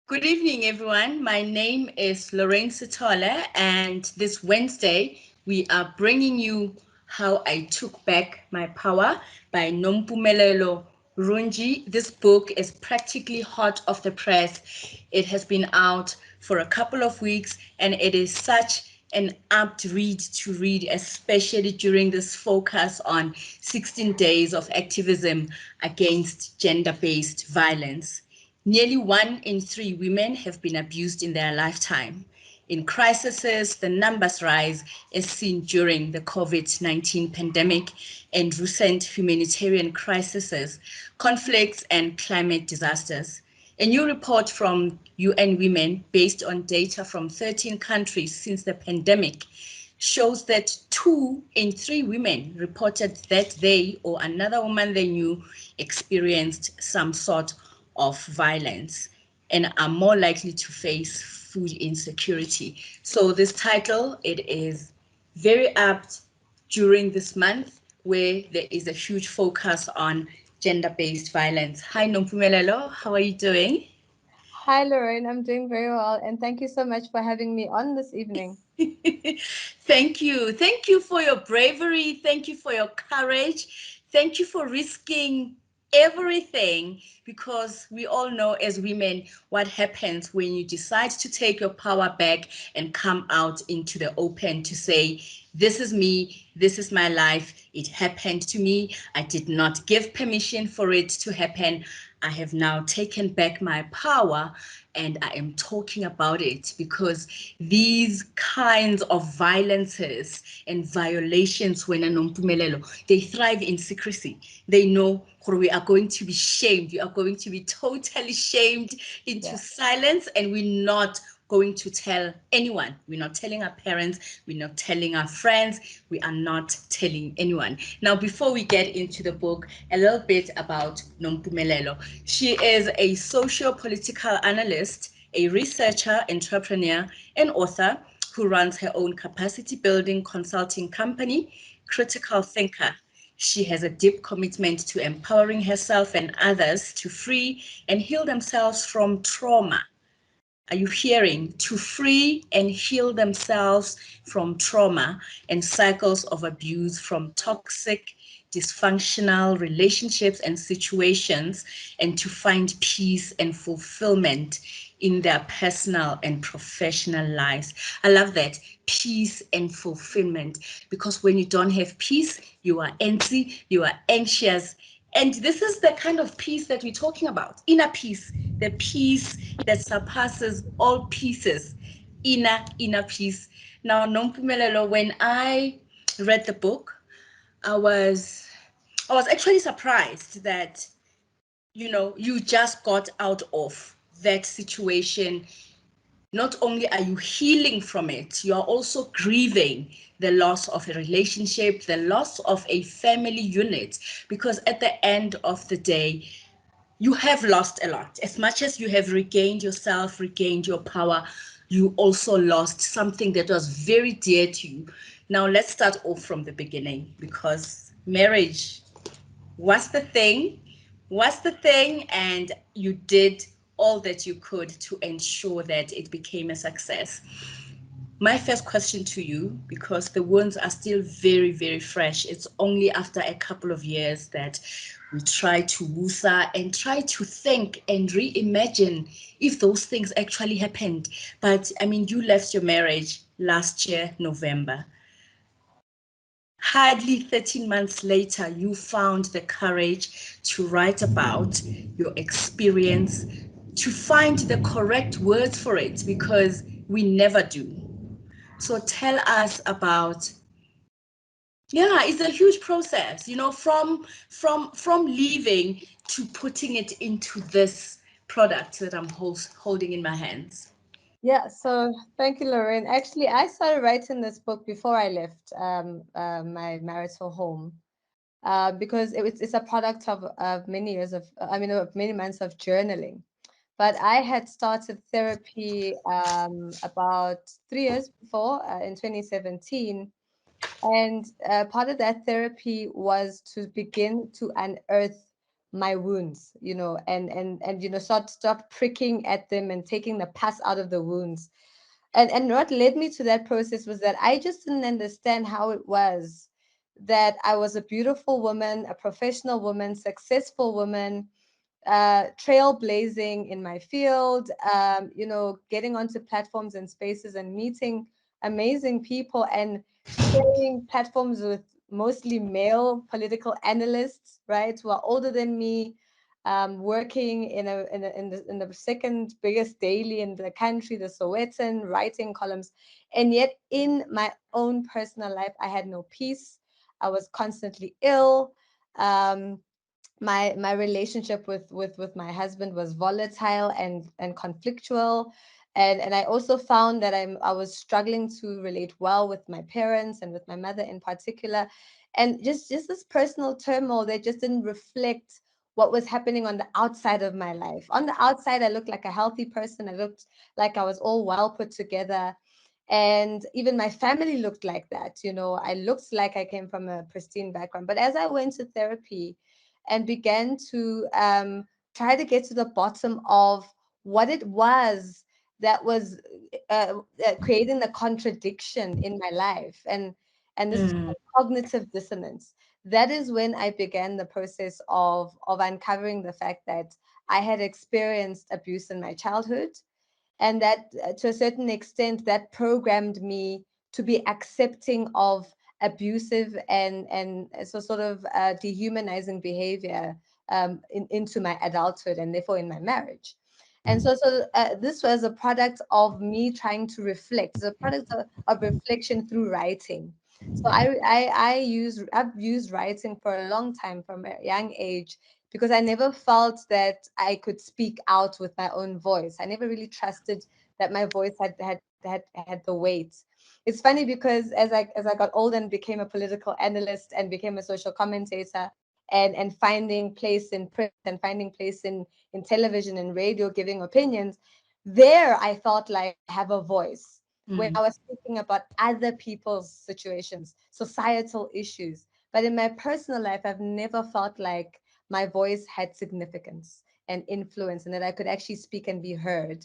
Good evening, everyone. My name is Lorraine Sitole, and this Wednesday we are bringing you How I Took Back My Power by Nompumelelo Runji. This book is practically hot off the press. It has been out for a couple of weeks, and it is such an apt read to read, especially during this focus on 16 days of activism against gender-based violence. Nearly 1 in 3 women have been abused in their lifetime. In crises, the numbers rise as seen during the COVID-19 pandemic and recent humanitarian crises, conflicts, and climate disasters. A new report from UN Women, based on data from 13 countries since the pandemic, shows that 2 in 3 women reported that they or another woman they knew experienced some sort of violence and are more likely to face food insecurity. So this title, it is very apt during this month where there is a huge focus on gender-based violence. Hi Nompumelelo, how are you doing? Hi, Lorraine. I'm doing very well, and thank you so much for having me on this evening. Thank you. Thank you for your bravery. Thank you for your courage. Thank you for risking everything because we all know as women what happens when you decide to take your power back and come out into the open to say, this is me, this is my life, it happened to me, I did not give permission for it to happen. I have now taken back my power and I am talking about it because these kinds of violences and violations when they thrive in secrecy. They know we are going to be shamed. We are going to be totally shamed into Yeah. silence, and we're not going to tell anyone. We're not telling our parents. We're not telling our friends. We are not telling anyone. Now, before we get into the book, a little bit about Nompumelelo. She is a socio-political analyst, a researcher, entrepreneur, and author who runs her own capacity building consulting company, Critical Thinker. She has a deep commitment to empowering herself and others to free and heal themselves from trauma. Are you hearing? To free and heal themselves from trauma and cycles of abuse from toxic, dysfunctional relationships and situations, and to find peace and fulfillment in their personal and professional lives. I love that. Peace and fulfillment. Because when you don't have peace, you are empty, you are anxious, and this is the kind of peace that we're talking about, inner peace, the peace that surpasses all pieces, inner peace. Now, Nompumelelo, when I read the book, I was I was actually surprised that you just got out of that situation. Not only are you healing from it, you are also grieving the loss of a relationship, the loss of a family unit, because at the end of the day, you have lost a lot. As much as you have regained yourself, regained your power, you also lost something that was very dear to you. Now, let's start off from the beginning because marriage was the thing, and you did all that you could to ensure that it became a success. My first question to you, because the wounds are still very, very fresh, it's only after a couple of years that we try to woosah and try to think and reimagine if those things actually happened. But I mean, you left your marriage last year, November. Hardly 13 months later, you found the courage to write about your experience, to find the correct words for it, because we never do. So tell us about, yeah, it's a huge process, from leaving to putting it into this product that I'm holding in my hands. Yeah, so thank you, Lorraine. Actually, I started writing this book before I left my marital home because it's a product of many years of many months of journaling. But I had started therapy about 3 years before in 2017. And part of that therapy was to begin to unearth my wounds, stop pricking at them and taking the pus out of the wounds. And what led me to that process was that I just didn't understand how it was that I was a beautiful woman, a professional woman, successful woman, trailblazing in my field, getting onto platforms and spaces and meeting amazing people and sharing platforms with mostly male political analysts, right, who are older than me, working in the second biggest daily in the country, the Sowetan, writing columns. And yet, in my own personal life, I had no peace. I was constantly ill. Um, my relationship with my husband was volatile and conflictual, and I also found that I was struggling to relate well with my parents and with my mother in particular, and just this personal turmoil that just didn't reflect what was happening on the outside of my life. On the outside, I looked like a healthy person. I looked like I was all well put together, and even my family looked like that. I looked like I came from a pristine background. But as I went to therapy and began to try to get to the bottom of what it was that was creating the contradiction in my life, and this is Mm. called cognitive dissonance. That is when I began the process of uncovering the fact that I had experienced abuse in my childhood, and that to a certain extent that programmed me to be accepting of abusive and sort of dehumanizing behavior into my adulthood and therefore in my marriage. And this was a product of me trying to reflect. It's a product of reflection through writing. So I've used writing for a long time from a young age, because I never felt that I could speak out with my own voice. I never really trusted that my voice had the weight. It's funny because as I got older and became a political analyst and became a social commentator, and finding place in print and finding place in television and radio, giving opinions, there I felt like I have a voice when Mm. I was speaking about other people's situations, societal issues. But in my personal life, I've never felt like my voice had significance and influence and that I could actually speak and be heard.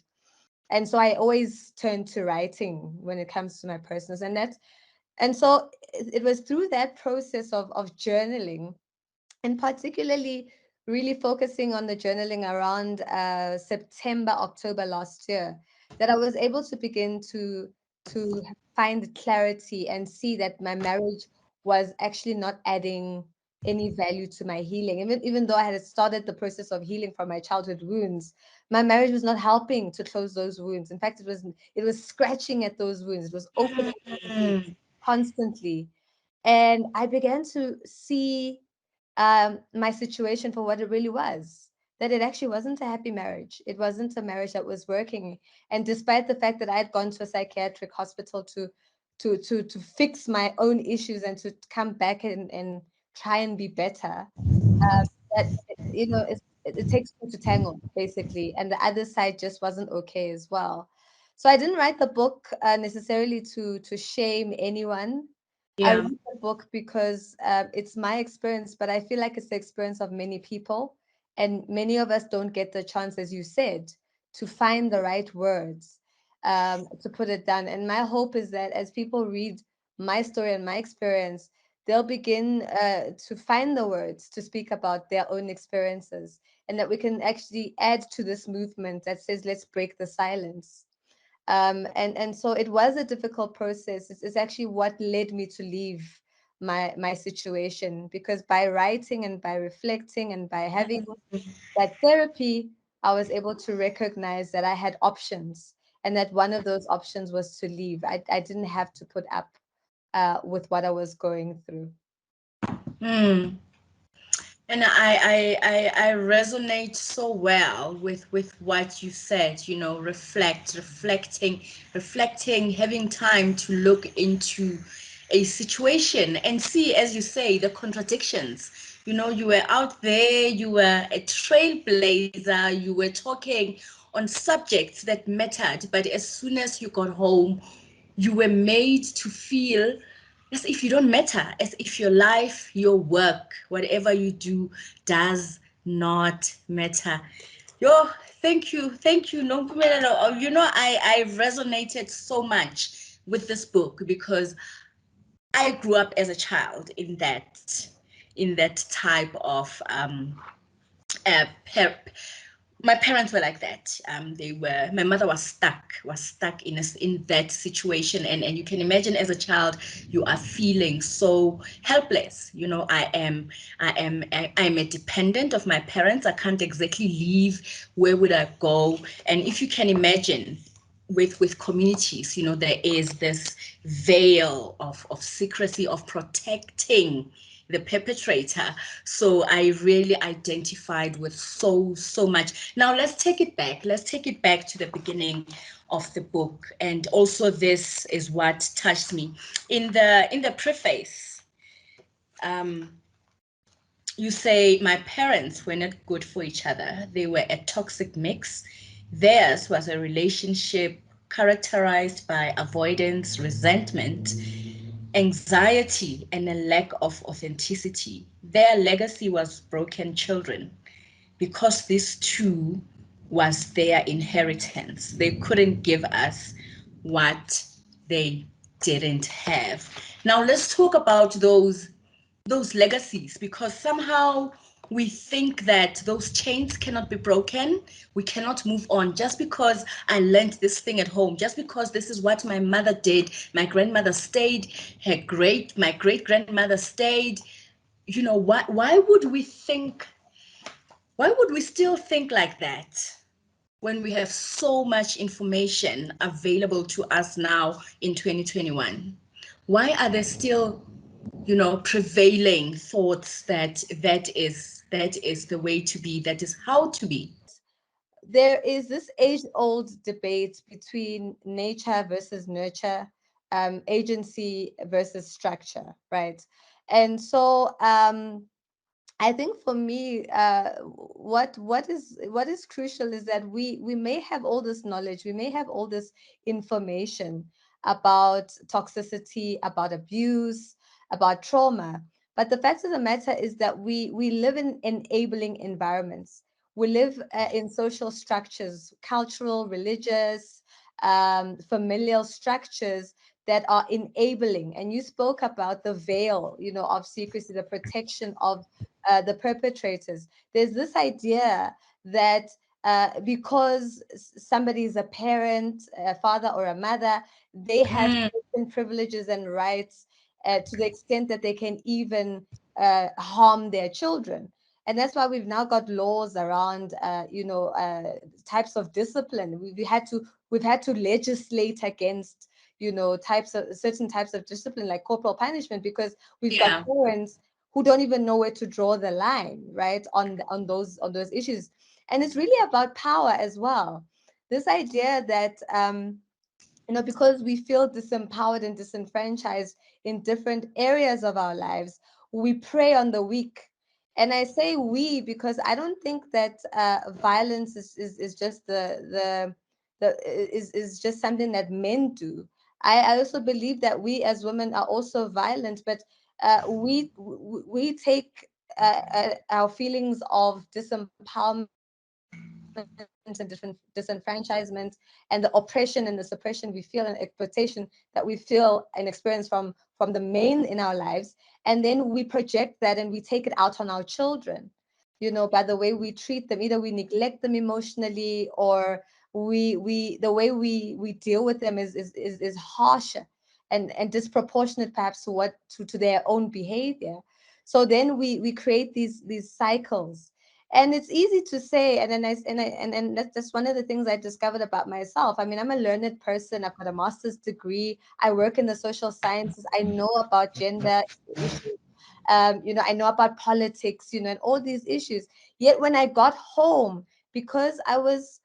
And so I always turn to writing when it comes to my personals. And so it was through that process of journaling, and particularly really focusing on the journaling around September, October last year, that I was able to begin to find clarity and see that my marriage was actually not adding any value to my healing. Even though I had started the process of healing from my childhood wounds, my marriage was not helping to close those wounds. In fact, it was scratching at those wounds. It was opening those wounds Mm. constantly. And I began to see my situation for what it really was, that it actually wasn't a happy marriage. It wasn't a marriage that was working. And despite the fact that I had gone to a psychiatric hospital to fix my own issues and to come back and try and be better, that it takes two to tangle basically, and the other side just wasn't okay as well. So I didn't write the book necessarily to shame anyone. I Yeah. wrote the book because it's my experience, but I feel like it's the experience of many people, and many of us don't get the chance, as you said, to find the right words to put it down. And my hope is that as people read my story and my experience, they'll begin to find the words to speak about their own experiences, and that we can actually add to this movement that says, let's break the silence. And so it was a difficult process. It's actually what led me to leave my situation, because by writing and by reflecting and by having that therapy, I was able to recognize that I had options, and that one of those options was to leave. I didn't have to put up with what I was going through. Mm. And I resonate so well with what you said, reflecting, having time to look into a situation and see, as you say, the contradictions. You were out there, you were a trailblazer, you were talking on subjects that mattered, but as soon as you got home, you were made to feel as if you don't matter, as if your life, your work, whatever you do, does not matter. Yo, thank you. No, you know, I resonated so much with this book because I grew up as a child in that type of uh, per- my parents were like that. My mother was stuck in that situation. And you can imagine as a child, you are feeling so helpless. You know, I'm a dependent of my parents. I can't exactly leave. Where would I go? And if you can imagine, with communities, you know, there is this veil of secrecy, of protecting the perpetrator. So I really identified with so much. Now let's take it back to the beginning of the book. And also this is what touched me in the preface. um you say, my parents were not good for each other. They were a toxic mix. Theirs was a relationship characterized by avoidance, resentment, anxiety, and a lack of authenticity. Their legacy was broken children because this too was their inheritance. They couldn't give us what they didn't have. Now let's talk about those legacies, because somehow we think that those chains cannot be broken. We cannot move on just because I learned this thing at home, just because this is what my mother did, my grandmother stayed, my great grandmother stayed. You know, why would we still think like that when we have so much information available to us now in 2021? Why are there still, you know, prevailing thoughts that that is the way to be, that is how to be? There is this age-old debate between nature versus nurture, agency versus structure, right? And so I think for me, what is crucial is that we may have all this knowledge, we may have all this information about toxicity, about abuse, about trauma, but the fact of the matter is that we live in enabling environments. We live in social structures, cultural, religious, familial structures that are enabling. And you spoke about the veil, you know, of secrecy, the protection of the perpetrators. There's this idea that because somebody is a parent, a father or a mother, they have Mm, certain privileges and rights to the extent that they can even harm their children. And that's why we've now got laws around, types of discipline. We've had to legislate against, types of certain types of discipline like corporal punishment, because we've got yeah. parents who don't even know where to draw the line, right, on those issues. And it's really about power as well. This idea that because we feel disempowered and disenfranchised in different areas of our lives, we prey on the weak. And I say we because I don't think that violence is just is just something that men do. I also believe that we as women are also violent, but we take our feelings of disempowerment and disenfranchisement and the oppression and the suppression we feel and exploitation that we feel and experience from the men in our lives, and then we project that and we take it out on our children, by the way we treat them. Either we neglect them emotionally, or we the way we deal with them is harsher and disproportionate perhaps to to their own behavior. So then we create these cycles. And it's easy to say, and then and that's one of the things I discovered about myself. I mean, I'm a learned person. I've got a master's degree. I work in the social sciences. I know about gender issues. I know about politics, and all these issues. Yet when I got home, because I was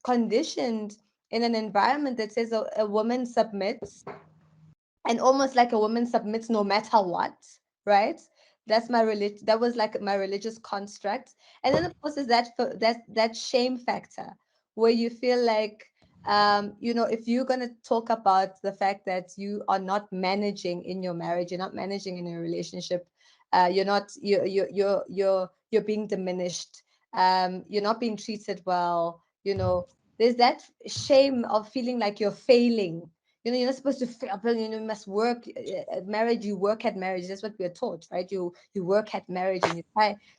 conditioned in an environment that says a woman submits, and almost like a woman submits no matter what, right? That was like my religious construct. And then of course is that shame factor, where you feel like If you're going to talk about the fact that you are not managing in your marriage, you're not managing in your relationship, you're not you're being diminished, you're not being treated well, there's that shame of feeling like you're failing. You're not supposed to fail, but you must work at marriage. You work at marriage. That's what we're taught, right? You work at marriage and you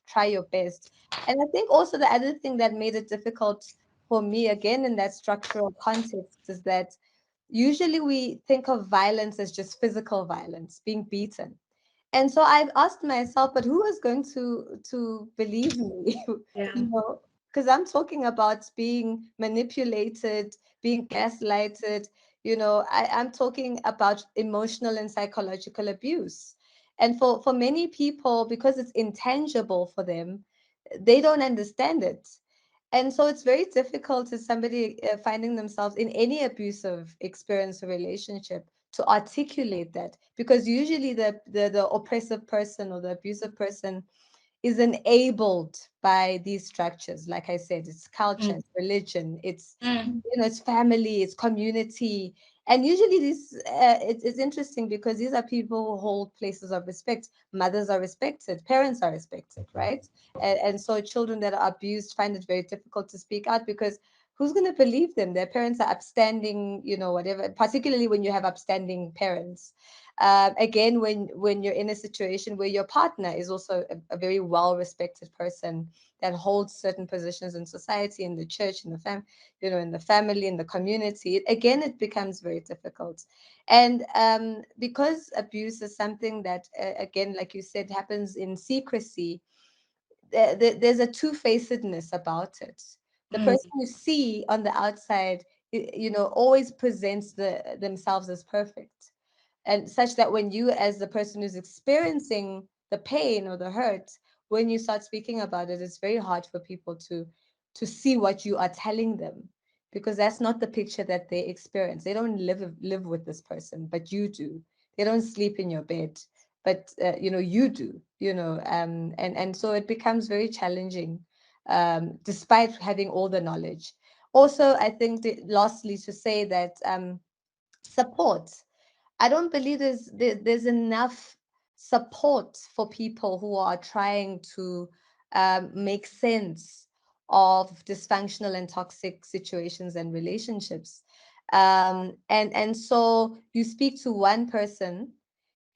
try your best. And I think also the other thing that made it difficult for me, again, in that structural context, is that usually we think of violence as just physical violence, being beaten. And so I've asked myself, but who is going to believe me? Yeah. you know, because I'm talking about being manipulated, being gaslighted. I'm talking about emotional and psychological abuse. And for many people, because it's intangible for them, they don't understand it. And so it's very difficult to somebody finding themselves in any abusive experience or relationship to articulate that, because usually the oppressive person or the abusive person is enabled by these structures. Like I said, it's culture, Mm, it's religion, it's mm, it's family, it's community. And usually it's interesting because these are people who hold places of respect. Mothers are respected, parents are respected, right? And so children that are abused find it very difficult to speak out, because who's going to believe them? Their parents are upstanding, whatever, particularly when you have upstanding parents. Again, when you're in a situation where your partner is also a very well respected person that holds certain positions in society, in the church, in the in the family, in the community, again, it becomes very difficult. And because abuse is something that, again, like you said, happens in secrecy, there's a two-facedness about it. The mm, person you see on the outside, always presents themselves as perfect, and such that when you, as the person who's experiencing the pain or the hurt, when you start speaking about it, it's very hard for people to see what you are telling them, because that's not the picture that they experience. They don't live with this person, but you do. They don't sleep in your bed, but you do. And so it becomes very challenging, despite having all the knowledge. Also, I think lastly, to say that support. I don't believe there's enough support for people who are trying to make sense of dysfunctional and toxic situations and relationships. And so you speak to one person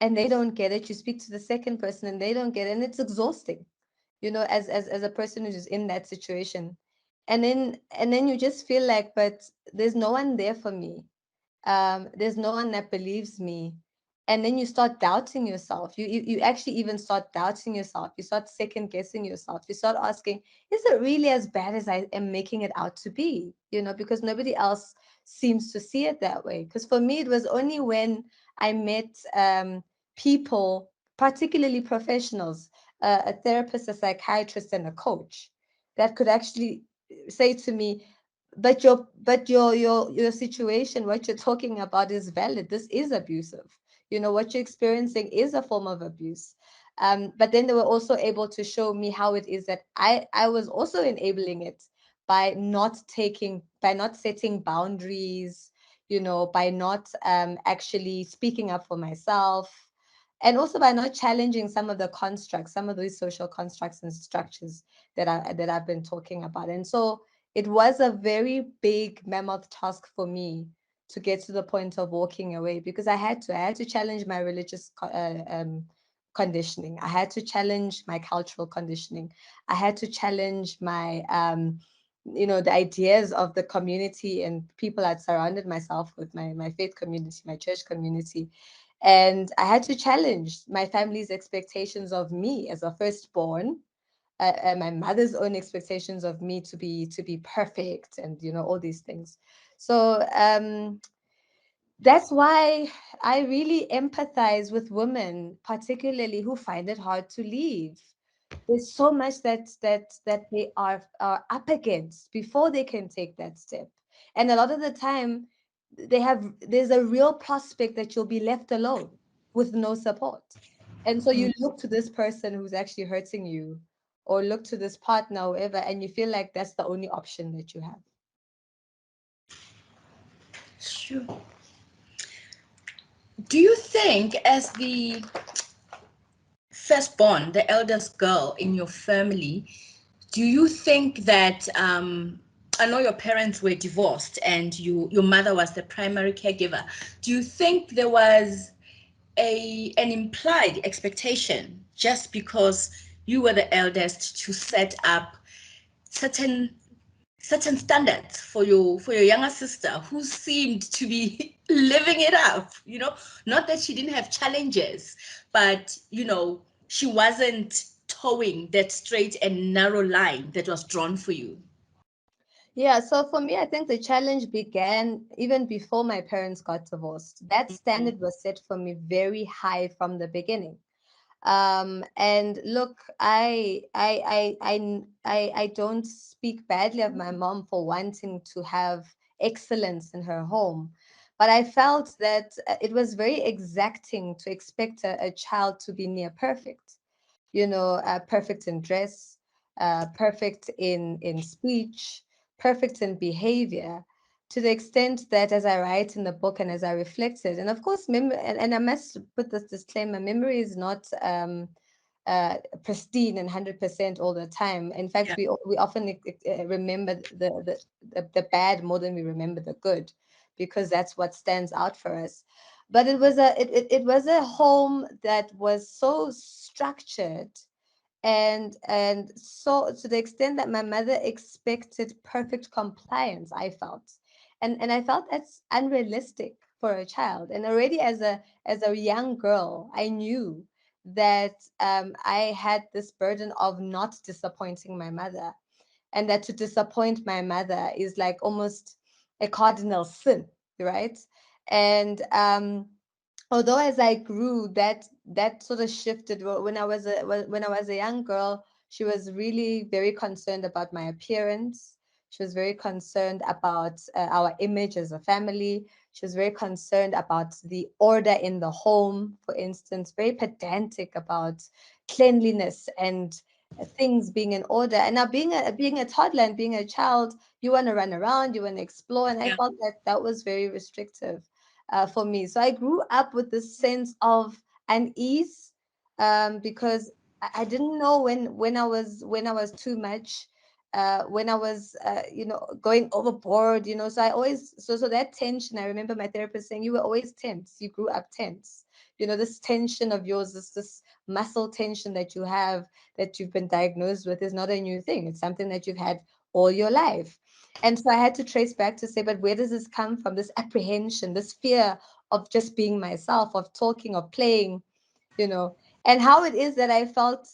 and they don't get it. You speak to the second person and they don't get it, and it's exhausting. As a person who's in that situation, and then you just feel like, but there's no one there for me. There's no one that believes me. And then you start doubting yourself. You actually even start doubting yourself. You start second guessing yourself. You start asking, is it really as bad as I am making it out to be? Because nobody else seems to see it that way. Because for me, it was only when I met people, particularly professionals, a therapist, a psychiatrist, and a coach, that could actually say to me, but your situation, what you're talking about, is valid. This is abusive. What you're experiencing is a form of abuse. But then they were also able to show me how it is that I was also enabling it, by not setting boundaries, by not actually speaking up for myself, and also by not challenging some of the constructs, some of these social constructs and structures that I've been talking about. And so it was a very big mammoth task for me to get to the point of walking away, because I had to challenge my religious conditioning. I had to challenge my cultural conditioning. I had to challenge my the ideas of the community and people I'd surrounded myself with, my faith community, my church community. And I had to challenge my family's expectations of me as a firstborn, and my mother's own expectations of me to be perfect, and all these things. So that's why I really empathize with women, particularly who find it hard to leave. There's so much that they are up against before they can take that step. And a lot of the time, there's a real prospect that you'll be left alone with no support. And so mm. you look to this person who's actually hurting you, or look to this partner or whatever, and you feel like that's the only option that you have. Sure. Do you think, as the firstborn, the eldest girl in your family, do you think that I know your parents were divorced and your mother was the primary caregiver. Do you think there was an implied expectation just because you were the eldest to set up certain certain standards for your younger sister who seemed to be living it up, not that she didn't have challenges, but she wasn't towing that straight and narrow line that was drawn for you. Yeah, so for me, I think the challenge began even before my parents got divorced. That standard was set for me very high from the beginning. And look, I don't speak badly of my mom for wanting to have excellence in her home, but I felt that it was very exacting to expect a child to be near perfect, perfect in dress, perfect in speech, perfect in behavior, to the extent that, as I write in the book and as I reflected, and of course, and I must put this disclaimer: memory is not pristine and 100% all the time. In fact, Yeah. we often remember the bad more than we remember the good, because that's what stands out for us. But it was a home that was so structured, and so to the extent that my mother expected perfect compliance, I felt, and I felt that's unrealistic for a child. And already as a young girl, I knew that I had this burden of not disappointing my mother, and that to disappoint my mother is like almost a cardinal sin, right? And although as I grew, that sort of shifted. When I was a young girl, she was really very concerned about my appearance. She was very concerned about our image as a family. She was very concerned about the order in the home, for instance, very pedantic about cleanliness and things being in order. And now being a toddler and being a child, you want to run around, you want to explore, and I Yeah. felt that that was very restrictive for me. So I grew up with this sense of unease, because I didn't know when I was too much, when I was going overboard. So I always so that tension. I remember my therapist saying, "You were always tense. You grew up tense." This tension of yours, this muscle tension that you have, that you've been diagnosed with, is not a new thing. It's something that you've had all your life. And so I had to trace back to say, but where does this come from? This apprehension, this fear of just being myself, of talking, of playing, you know, and how it is that I felt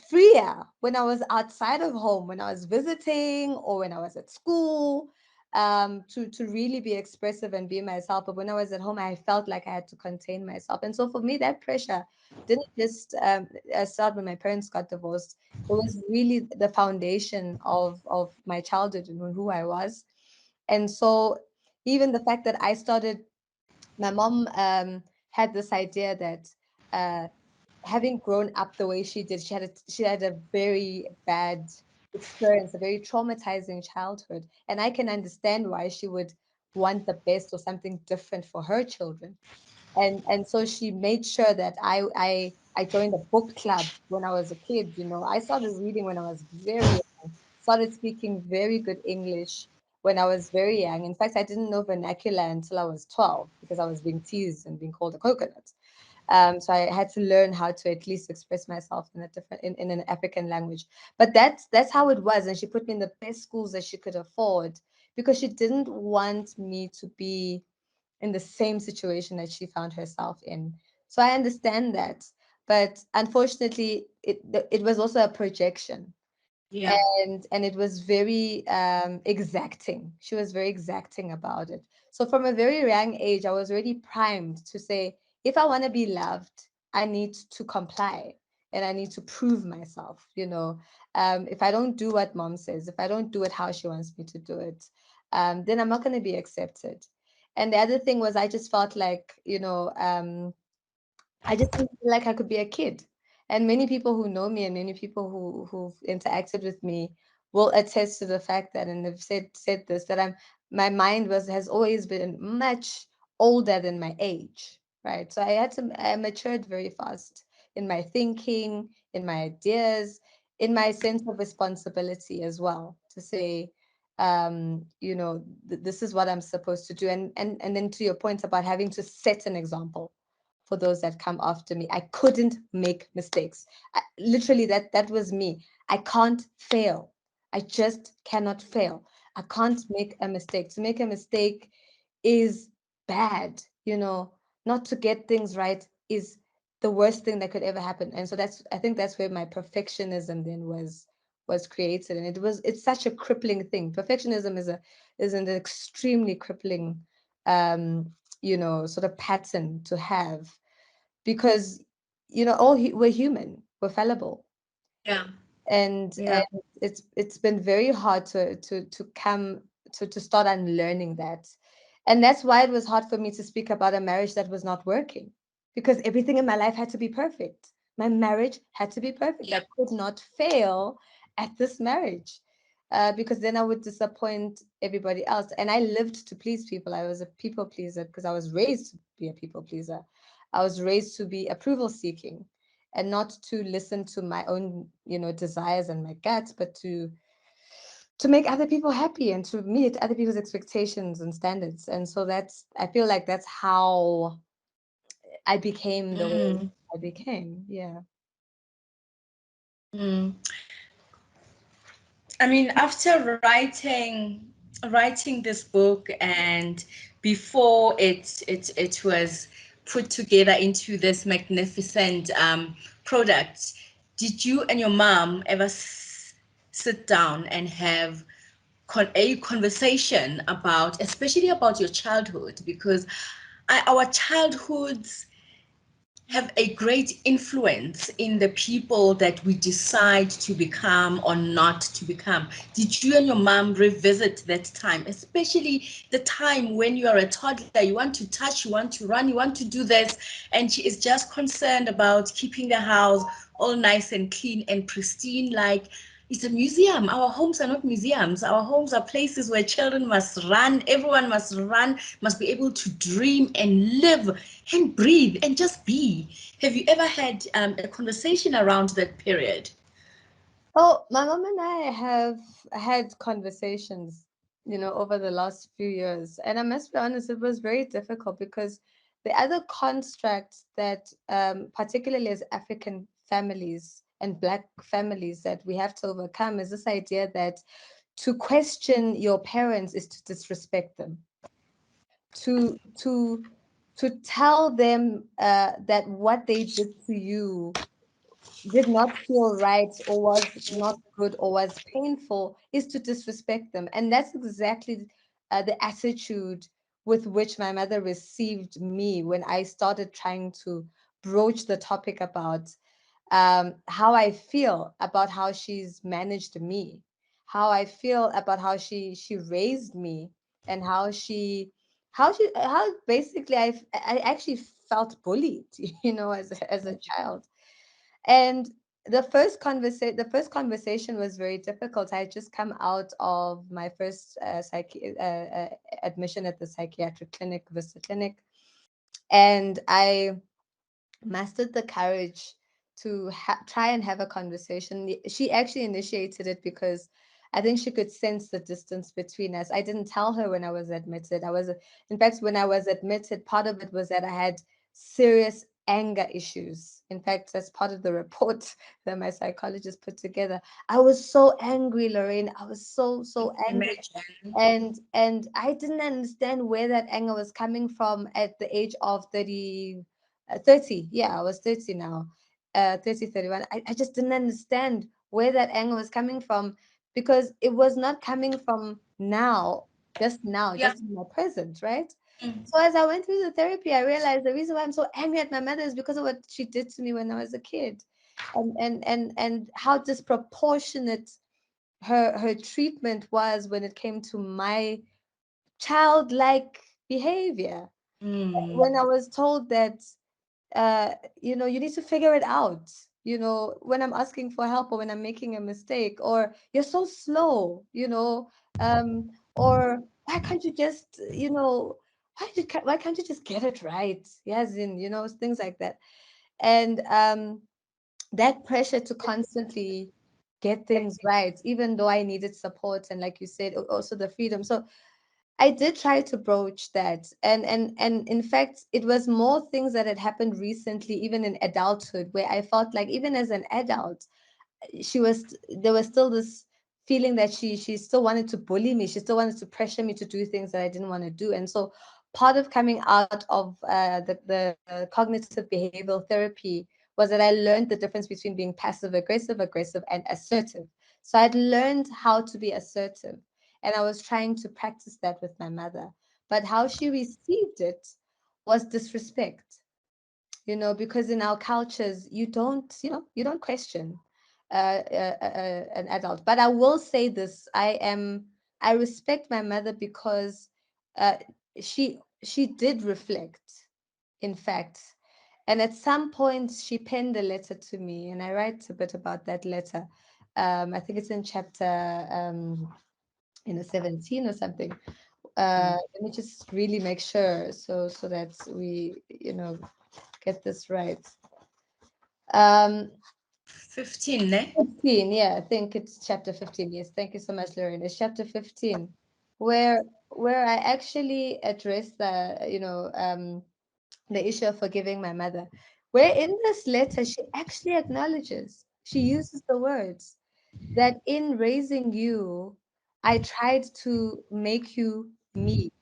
freer when I was outside of home, when I was visiting or when I was at school, to really be expressive and be myself. But when I was at home, I felt like I had to contain myself. And so for me, that pressure didn't just start when my parents got divorced. It was really the foundation of my childhood and who I was. And so even the fact that I started, my mom had this idea that uh, having grown up the way she did, she had a very bad experience, a very traumatizing childhood, and I can understand why she would want the best or something different for her children. And so she made sure that I joined a book club when I was a kid. I started reading when I was very young, started speaking very good English when I was very young. In fact, I didn't know vernacular until I was 12 because I was being teased and being called a coconut. So I had to learn how to at least express myself in a different in an African language. But that's how it was. And she put me in the best schools that she could afford because she didn't want me to be in the same situation that she found herself in. So I understand that. But unfortunately, it was also a projection, Yeah. and it was very exacting. She was very exacting about it. So from a very young age, I was already primed to say, if I want to be loved, I need to comply and I need to prove myself. If I don't do what mom says, if I don't do it how she wants me to do it, then I'm not going to be accepted. And the other thing was, I just felt like, I just didn't feel like I could be a kid. And many people who know me and many people who've interacted with me will attest to the fact that, and they've said this, that my mind was has always been much older than my age, right? So I matured very fast in my thinking, in my ideas, in my sense of responsibility as well, to say, this is what I'm supposed to do. And then to your point about having to set an example for those that come after me. I couldn't make mistakes. Literally, that was me. I can't fail. I just cannot fail. I can't make a mistake. To make a mistake is bad, not to get things right is the worst thing that could ever happen. And so I think that's where my perfectionism then was created. And it's such a crippling thing. Perfectionism is an extremely crippling sort of pattern to have, because we're human, we're fallible, Yeah. and Yeah. it's been very hard to come to start unlearning that. And that's why it was hard for me to speak about a marriage that was not working, because everything in my life had to be perfect. My marriage had to be perfect. I Yeah. could not fail at this marriage, because then I would disappoint everybody else. And I lived to please people. I was a people pleaser because I was raised to be a people pleaser. I was raised to be approval seeking and not to listen to my own desires and my guts, but to make other people happy and to meet other people's expectations and standards. And so I feel like that's how I became the way Mm. I became. Yeah. Mm. I mean, after writing this book, and before it was put together into this magnificent product, did you and your mom ever sit down and have a conversation about, especially about your childhood? Because our childhoods have a great influence in the people that we decide to become or not to become. Did you and your mom revisit that time, especially the time when you are a toddler? You want to touch, you want to run, you want to do this, and she is just concerned about keeping the house all nice and clean and pristine, like it's a museum. Our homes are not museums. Our homes are places where children must run, everyone must run, must be able to dream and live and breathe and just be. Have you ever had a conversation around that period? Oh, my mom and I have had conversations, over the last few years. And I must be honest, it was very difficult because the other construct that, particularly as African families and Black families, that we have to overcome is this idea that to question your parents is to disrespect them, to to to tell them that what they did to you did not feel right or was not good or was painful is to disrespect them. And that's exactly the attitude with which my mother received me when I started trying to broach the topic about how I feel about how she's managed me, how I feel about how she raised me, and how basically I actually felt bullied, as a child. And the first conversation was very difficult. I had just come out of my first admission at the psychiatric clinic, Vista Clinic, and I mustered the courage to try and have a conversation. She actually initiated it because I think she could sense the distance between us. I didn't tell her when I was admitted. In fact, when I was admitted, part of it was that I had serious anger issues. In fact, that's part of the report that my psychologist put together. I was so angry, Lorraine. I was so angry, Imagine. and I didn't understand where that anger was coming from at the age of 30. Yeah, I was 30 now. 30, 31. I just didn't understand where that anger was coming from, because it was not coming from now, Yeah. just in my present, right? Mm. So as I went through the therapy, I realized the reason why I'm so angry at my mother is because of what she did to me when I was a kid, and how disproportionate her treatment was when it came to my childlike behavior. When I Mm. was told that you need to figure it out, when I'm asking for help or when I'm making a mistake, or you're so slow, Or why can't you just, why can't you just get it right? Yes, in, things like that. And that pressure to constantly get things right, even though I needed support, and like you said, also the freedom. So I did try to broach that, and in fact, it was more things that had happened recently, even in adulthood, where I felt like even as an adult, she was there was still this feeling that she still wanted to bully me. She still wanted to pressure me to do things that I didn't want to do. And so part of coming out of the cognitive behavioral therapy was that I learned the difference between being aggressive, and assertive. So I'd learned how to be assertive, and I was trying to practice that with my mother. But how she received it was disrespect, because in our cultures, you don't question an adult. But I will say this: I respect my mother because uh, she did reflect, in fact. And at some point, she penned a letter to me, and I write a bit about that letter. I think it's in chapter 17 or something. Let me just really make sure, so that we get this right. Um, 15, ne? 15, yeah, I think it's chapter 15. Yes, thank you so much, Lorraine. It's chapter 15, where I actually address the issue of forgiving my mother. Where in this letter she actually acknowledges, she uses the words that in raising you, I tried to make you me.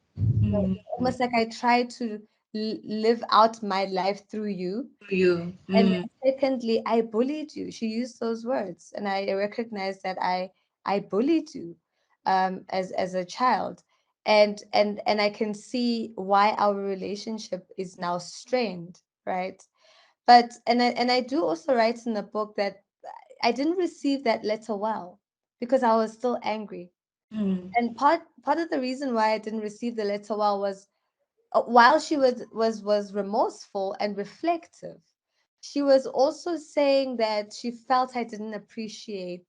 Almost like I tried to live out my life through you. You. And secondly, I bullied you. She used those words, and I recognize that I bullied you as a child, and I can see why our relationship is now strained, right? But and I do also write in the book that I didn't receive that letter well because I was still angry. Mm. And part of the reason why I didn't receive the letter well was while she was remorseful and reflective, she was also saying that she felt I didn't appreciate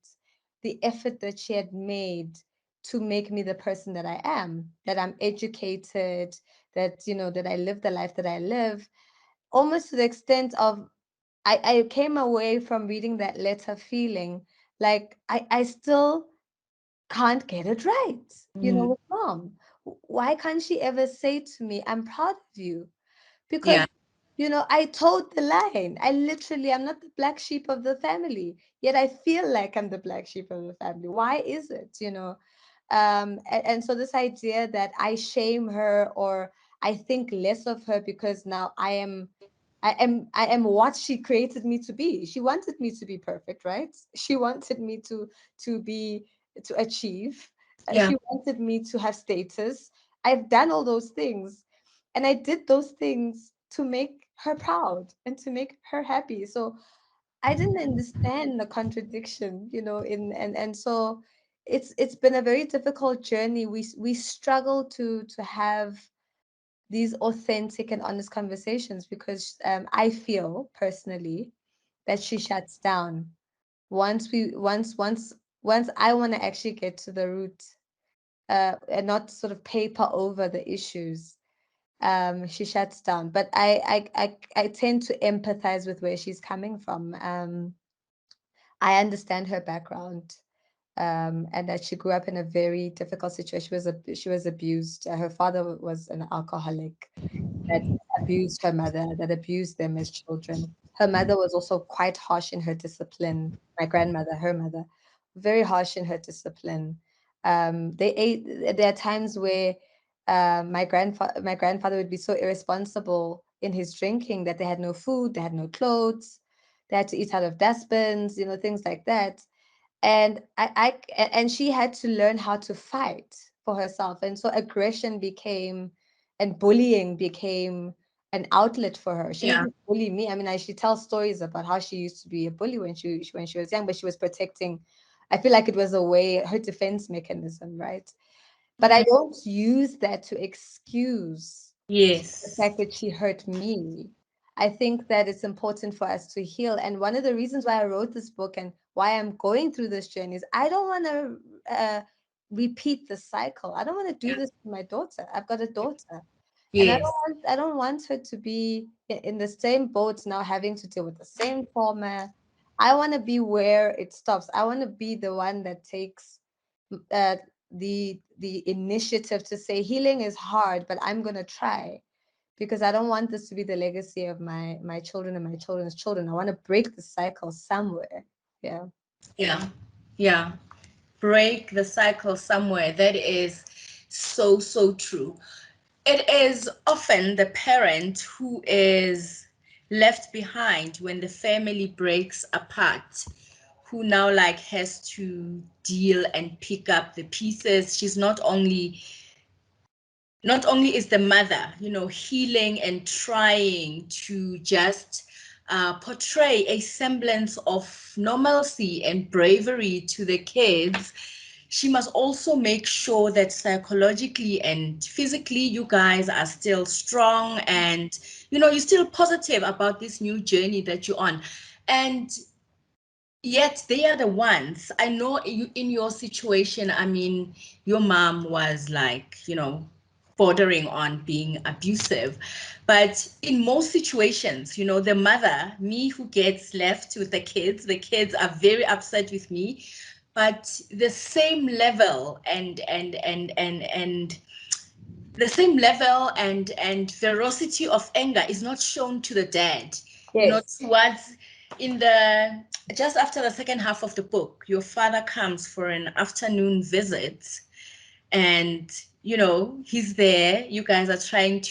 the effort that she had made to make me the person that I am, that I'm educated, that that I live the life that I live, almost to the extent of I came away from reading that letter feeling like I still can't get it right, Mm. with mom. Why can't she ever say to me, I'm proud of you? Because, Yeah. I toed the line. I'm not the black sheep of the family, yet I feel like I'm the black sheep of the family. Why is it? And so this idea that I shame her or I think less of her because now I am what she created me to be. She wanted me to be perfect, right? She wanted me to be to achieve. Yeah. She wanted me to have status. I've done all those things, and I did those things to make her proud and to make her happy. So I didn't understand the contradiction, and so it's been a very difficult journey. We struggle to have these authentic and honest conversations because I feel personally that she shuts down once I want to actually get to the root, and not sort of paper over the issues. She shuts down, but I tend to empathize with where she's coming from. I understand her background, and that she grew up in a very difficult situation. She was abused. Her father was an alcoholic that abused her mother, that abused them as children. Her mother was also quite harsh in her discipline. My grandmother, her mother, very harsh in her discipline. They ate. There are times where my grandfather would be so irresponsible in his drinking that they had no food, they had no clothes, they had to eat out of dustbins, things like that. And she had to learn how to fight for herself, and so aggression became and bullying became an outlet for her. She Yeah. didn't bully me. I mean, she tells stories about how she used to be a bully when she was young, but she was protecting. I feel like it was a way, her defense mechanism, right? But I Mm. don't use that to excuse the Yes. fact that she hurt me. I think that it's important for us to heal. And one of the reasons why I wrote this book and why I'm going through this journey is I don't want to repeat the cycle. I don't want to do Yeah. this to my daughter. I've got a daughter, and Yes. I don't want her to be in the same boat now, having to deal with the same trauma. I want to be where it stops. I want to be the one that takes uh, the initiative to say healing is hard, but I'm gonna try, because I don't want this to be the legacy of my children and my children's children. I want to break the cycle somewhere. Yeah. Yeah. Yeah. Break the cycle somewhere. That is so, so true. It is often the parent who is left behind when the family breaks apart, who now like has to deal and pick up the pieces. She's not only is the mother, healing and trying to just portray a semblance of normalcy and bravery to the kids, she must also make sure that psychologically and physically you guys are still strong, and you're still positive about this new journey that you're on. And yet they are the ones. I know you, in your situation, I mean, your mom was like, bordering on being abusive. But in most situations, the mother, me who gets left with the kids are very upset with me. But the same level and the same level and ferocity of anger is not shown to the dad. Yes. Towards in the just after the second half of the book, your father comes for an afternoon visit, and he's there. You guys are trying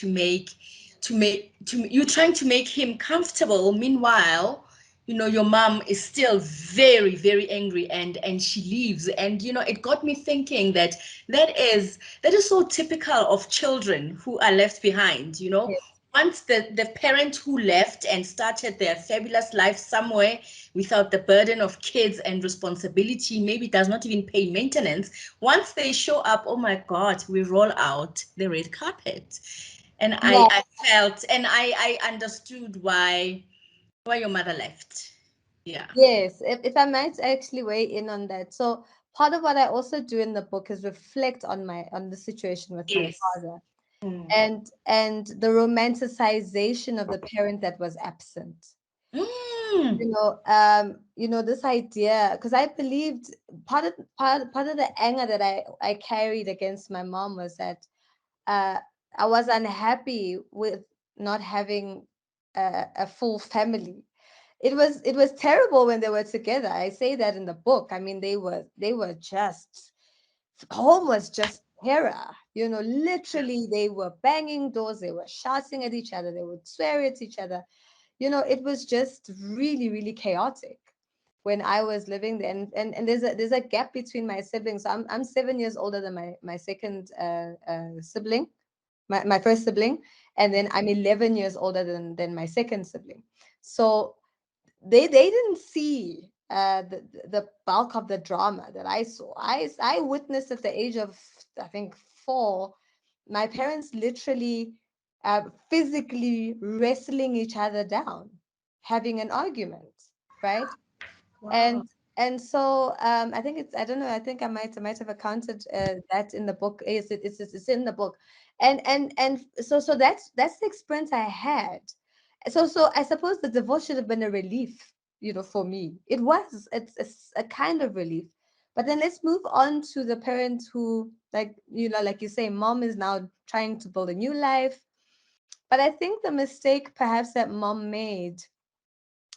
you're trying to make him comfortable. Meanwhile, your mom is still very, very angry, and she leaves. And it got me thinking that that is so typical of children who are left behind. Once the parent who left and started their fabulous life somewhere without the burden of kids and responsibility, maybe does not even pay maintenance, once they show up, oh my God, we roll out the red carpet. And I, Yeah. I felt and I understood why your mother left. Yeah. Yes. If I might actually weigh in on that. So part of what I also do in the book is reflect on the situation with my Yes. father, Mm. and the romanticization of the parent that was absent. Mm. This idea, because I believed part of the anger that I carried against my mom was that uh, I was unhappy with not having a full family. It was terrible when they were together. I say that in the book. I mean, they were just, home was just terror. Literally, they were banging doors, they were shouting at each other, they would swear at each other. It was just really, really chaotic when I was living there. And there's a gap between my siblings. So I'm 7 years older than my second sibling, my first sibling, and then I'm 11 years older than my second sibling. So they didn't see the bulk of the drama that I saw. I witnessed at the age of, I think, 4, my parents literally physically wrestling each other down, having an argument, right? Wow. And so I think it's, I don't know, I think I might have accounted that in the book. Yes, it's in the book. And so that's the experience I had. So I suppose the divorce should have been a relief, for me. It was. It's a kind of relief. But then let's move on to the parent who, like you say, mom is now trying to build a new life. But I think the mistake perhaps that mom made,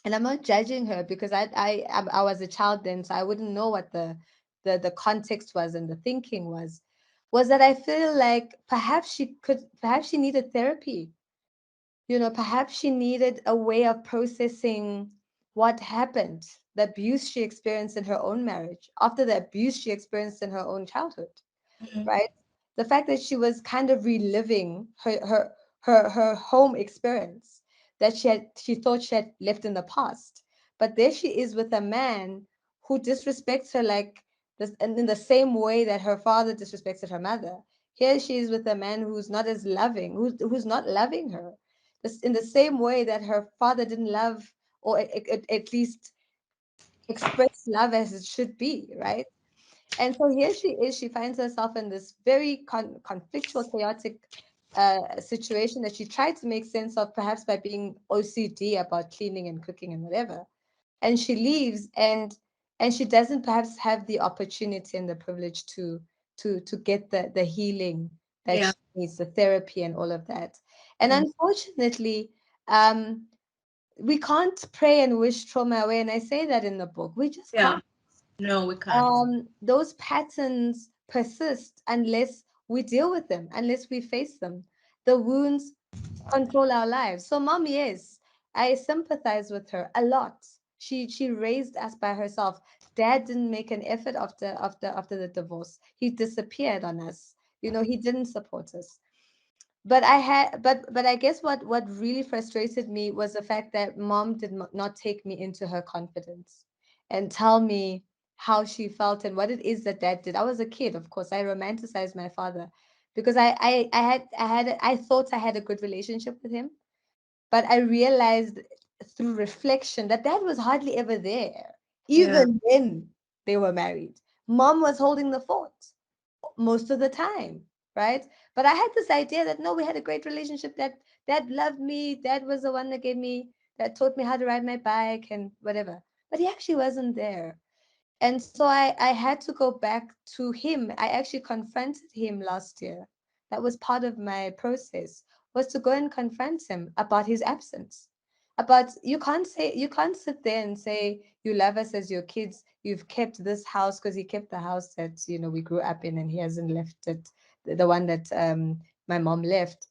and I'm not judging her because I was a child then, so I wouldn't know what the context was and the thinking was that I feel like perhaps she needed therapy. Perhaps she needed a way of processing what happened, the abuse she experienced in her own marriage, after the abuse she experienced in her own childhood, Mhm. right? The fact that she was kind of reliving her home experience that she thought she had left in the past. But there she is with a man who disrespects her like this, and in the same way that her father disrespected her mother. Here she is with a man who's not as loving, who's not loving her. This, in the same way that her father didn't love, or at least express love as it should be, right? And so here she is. She finds herself in this very conflictual, chaotic situation that she tried to make sense of, perhaps by being OCD about cleaning and cooking and whatever. And she leaves, and she doesn't perhaps have the opportunity and the privilege to get the healing that Yeah. she needs, the therapy and all of that. And Mm. unfortunately, um, we can't pray and wish trauma away. And I say that in the book. We just Yeah. can't. No, we can't. Those patterns persist unless we deal with them, unless we face them. The wounds control our lives. So, mom, yes, I sympathize with her a lot. She raised us by herself. Dad didn't make an effort after the divorce. He disappeared on us. He didn't support us. But I guess what really frustrated me was the fact that mom did not take me into her confidence and tell me how she felt and what it is that dad did. I was a kid, of course. I romanticized my father because I thought I had a good relationship with him, but I realized through reflection that dad was hardly ever there, Yeah. even when they were married. Mom was holding the fort most of the time, right? But I had this idea that no, we had a great relationship. That dad loved me. Dad was the one that taught me how to ride my bike and whatever. But he actually wasn't there. And so I had to go back to him. I actually confronted him last year. That was part of my process, was to go and confront him about his absence. About you can't sit there and say you love us as your kids. You've kept this house, because he kept the house that we grew up in, and he hasn't left it. The one that my mom left,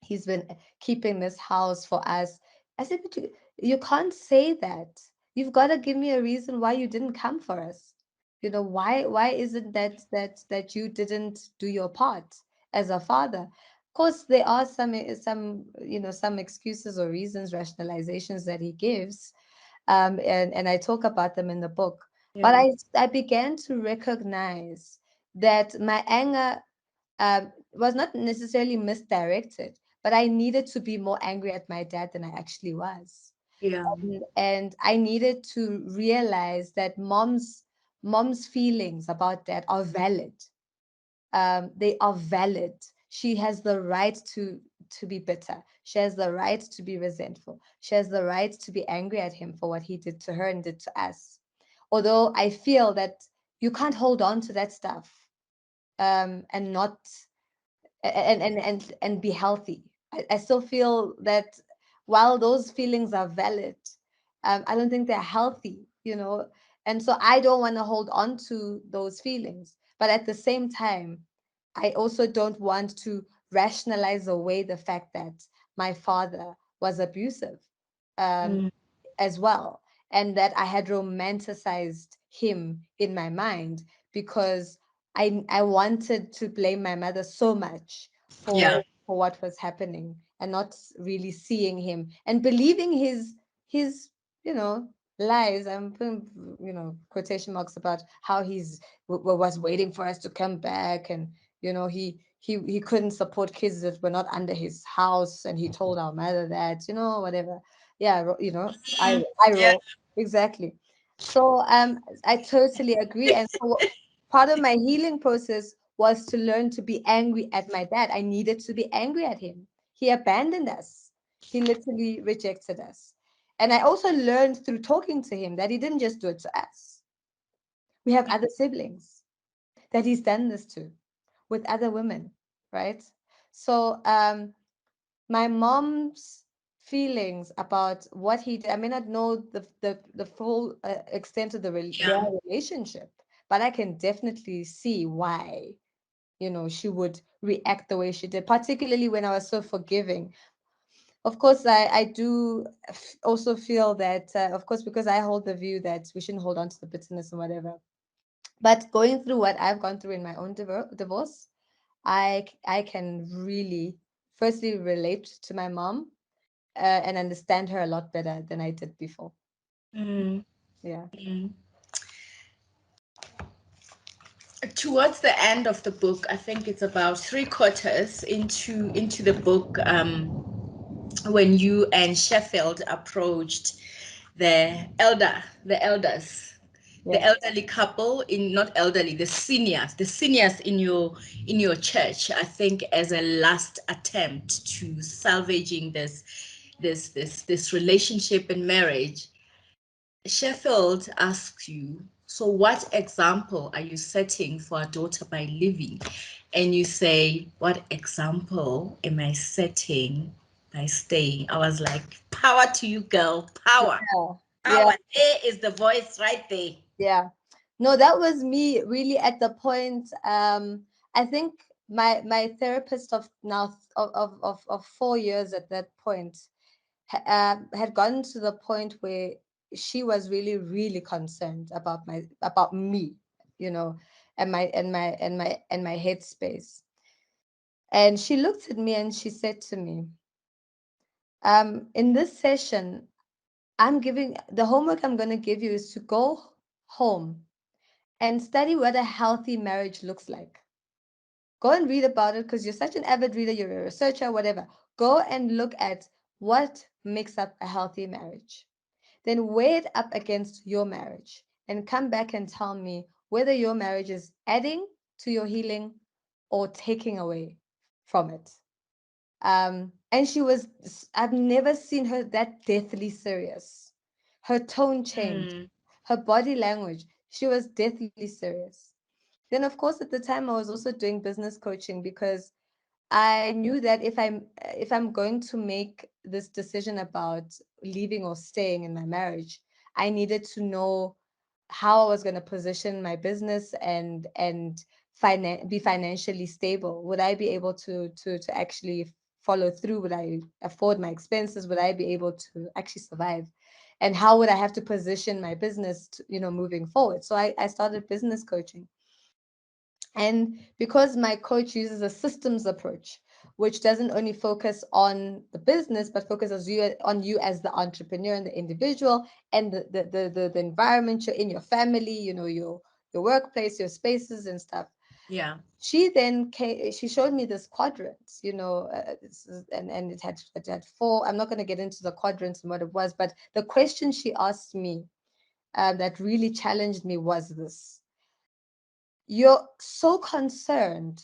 he's been keeping this house for us. I said, but you can't say that. You've got to give me a reason why you didn't come for us. Why isn't that you didn't do your part as a father? Of course, there are some excuses or reasons, rationalizations that he gives, and I talk about them in the book. But Yeah. I began to recognize that my anger was not necessarily misdirected, but I needed to be more angry at my dad than I actually was. Yeah. And I needed to realize that mom's feelings about dad are valid. They are valid. She has the right to be bitter. She has the right to be resentful. She has the right to be angry at him for what he did to her and did to us. Although I feel that you can't hold on to that stuff, and not and be healthy. I still feel that while those feelings are valid, I don't think they're healthy. And so I don't want to hold on to those feelings. But at the same time, I also don't want to rationalize away the fact that my father was abusive. Um, Mm. as well, and that I had romanticized him in my mind because I wanted to blame my mother so much Yeah. for what was happening, and not really seeing him and believing his you know lies. I'm putting quotation marks about how was waiting for us to come back, and he couldn't support kids that were not under his house, and he told our mother that whatever. Yeah, I Mm. I Yeah. roll exactly. So I totally agree. And so part of my healing process was to learn to be angry at my dad. I needed to be angry at him. He abandoned us. He literally rejected us. And I also learned through talking to him that he didn't just do it to us. We have other siblings that he's done this to, with other women, right? So my mom's feelings about what he did, I may not know the full extent of their Yeah. relationship, but I can definitely see why she would react the way she did, particularly when I was so forgiving. Of course, I do also feel that, of course, because I hold the view that we shouldn't hold on to the bitterness and whatever. But going through what I've gone through in my own divorce, I can really firstly relate to my mom, and understand her a lot better than I did before. Mm. Yeah. Mm. Towards the end of the book, I think it's about three quarters into the book, when you and Sheffield approached the elders, the Yeah. elderly couple, in not elderly, the seniors in your church, I think, as a last attempt to salvaging this relationship and marriage. Sheffield asks you, so what example are you setting for our daughter by leaving? And you say, what example am I setting by staying? I was like, power to you, girl. Power. Yeah. Yeah. Power. There is the voice right there. Yeah. No, that was me really at the point. I think my therapist of now of 4 years at that point had gotten to the point where she was really really concerned about me, you know, and my headspace. And she looked at me and she said to me, in this session, I'm giving the homework I'm going to give you is to go home and study what a healthy marriage looks like. Go and read about it because you're such an avid reader, you're a researcher, whatever. Go and look at what makes up a healthy marriage. Then weigh it up against your marriage and come back and tell me whether your marriage is adding to your healing or taking away from it. And she was, I've never seen her that deathly serious. Her tone changed, Mm, her body language, she was deathly serious. Then, of course, at the time, I was also doing business coaching because I knew that if I'm going to make this decision about leaving or staying in my marriage, I needed to know how I was going to position my business and be financially stable. Would I be able to actually follow through? Would I afford my expenses? Would I be able to actually survive? And how would I have to position my business moving forward? So I started business coaching. And because my coach uses a systems approach, which doesn't only focus on the business, but focuses on you as the entrepreneur and the individual and the environment you're in, your family, your workplace, your spaces and stuff. yeah. She showed me this quadrant, and it had four. I'm not going to get into the quadrants and what it was, but the question she asked me that really challenged me was this: you're so concerned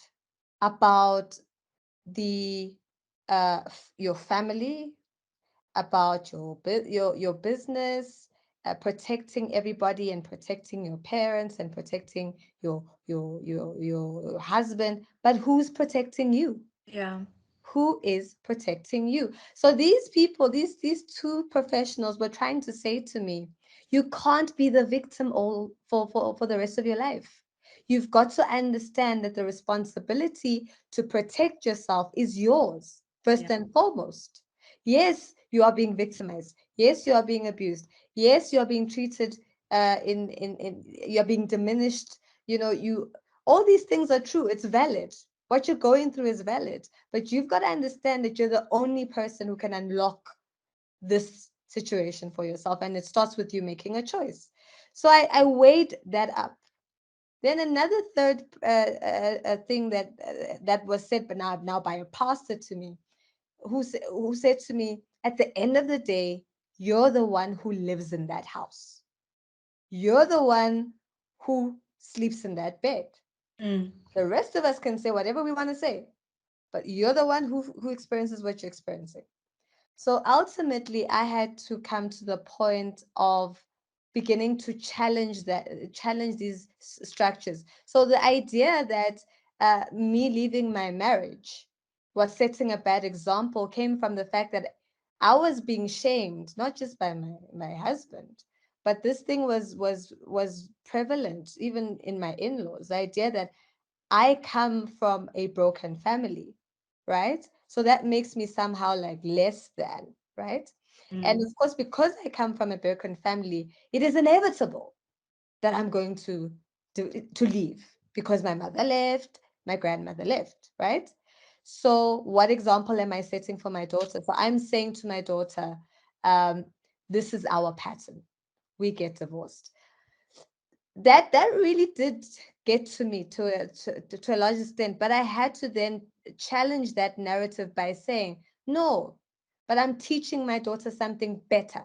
about the your family, about your business, protecting everybody and protecting your parents and protecting your husband, but who's protecting you? Yeah. Who is protecting you? So these people, these two professionals were trying to say to me, you can't be the victim all for the rest of your life. You've got to understand that the responsibility to protect yourself is yours Yeah. first and foremost. Yes, you are being victimized. Yes, you are being abused. Yes, you are being treated in you are being diminished. You all these things are true. It's valid. What you're going through is valid, but you've got to understand that you're the only person who can unlock this situation for yourself. And it starts with you making a choice. So I weighed that up. Then another third thing that was said, but now by a pastor to me, who said to me, at the end of the day, you're the one who lives in that house. You're the one who sleeps in that bed. Mm, The rest of us can say whatever we want to say, but you're the one who experiences what you're experiencing. So ultimately, I had to come to the point of beginning to challenge these structures. So the idea that me leaving my marriage was setting a bad example came from the fact that I was being shamed, not just by my husband, but this thing was prevalent even in my in-laws. The idea that I come from a broken family, right? So that makes me somehow like less than, right? And mm, of course, because I come from a broken family, it is inevitable that I'm going to leave because my mother left, my grandmother left, right? So what example am I setting for my daughter? So I'm saying to my daughter, um, this is our pattern. We get divorced. That really did get to me to a large extent, but I had to then challenge that narrative by saying no, but I'm teaching my daughter something better.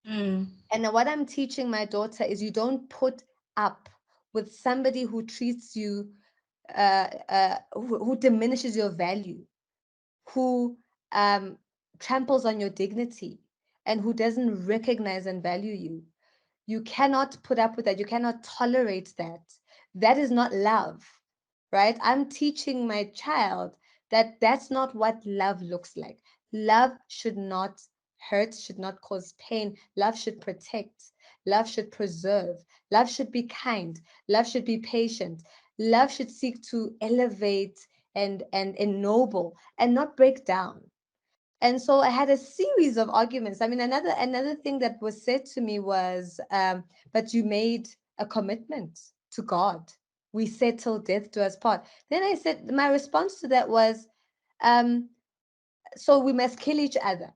Mm. And what I'm teaching my daughter is you don't put up with somebody who treats you, who diminishes your value, who tramples on your dignity, and who doesn't recognize and value you. You cannot put up with that. You cannot tolerate that. That is not love, right? I'm teaching my child that that's not what love looks like. Love should not hurt, should not cause pain. Love should protect. Love should preserve. Love should be kind. Love should be patient. Love should seek to elevate and ennoble and not break down. And so I had a series of arguments. I mean, another thing that was said to me was, but you made a commitment to God. We said till death do us part. Then I said, my response to that was, um, so we must kill each other.